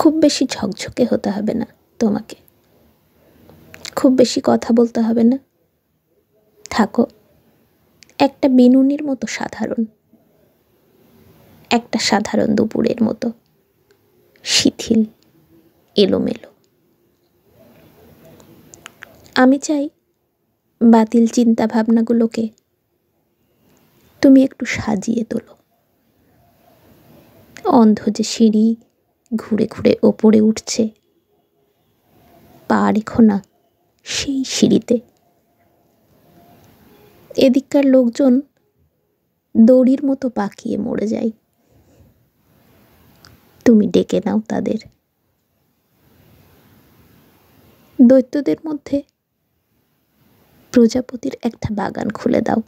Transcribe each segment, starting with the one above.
খুব বেশি ঝকঝকে হতে হবে না তোমাকে, খুব বেশি কথা বলতে হবে না। থাকো একটা বিনুনির মতো সাধারণ, একটা সাধারণ দুপুরের মতো শিথিল, এলোমেলো। আমি চাই বাতিল চিন্তা ভাবনাগুলোকে তুমি একটু সাজিয়ে তোলো। অন্ধ যে সিঁড়ি ঘুরে ঘুরে ওপরে উঠছে, পা রেখো না সেই সিঁড়িতে। এদিককার লোকজন দড়ির মতো পাকিয়ে মরে যায়, তুমি ডেকে নাও তাদের। দৈত্যদের মধ্যে প্রজাপতির একটা বাগান খুলে দাও,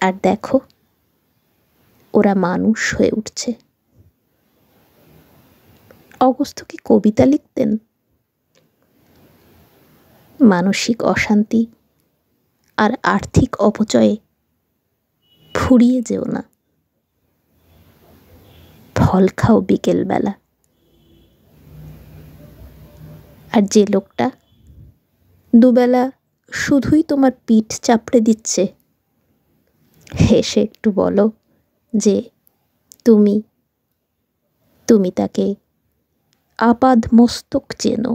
আর দেখো ওরা মানুষ হয়ে উঠছে। অগস্ত্য কি কবিতা লিখতেন? মানসিক অশান্তি আর আর্থিক অপচয়ে ফুরিয়ে যেও না, ফল খাও বিকেলবেলা। আর যে লোকটা দুবেলা শুধুই তোমার পিঠ চাপড়ে দিচ্ছে, হেসে একটু বলো যে তুমি তাকে আপাদ মস্তক চেনো।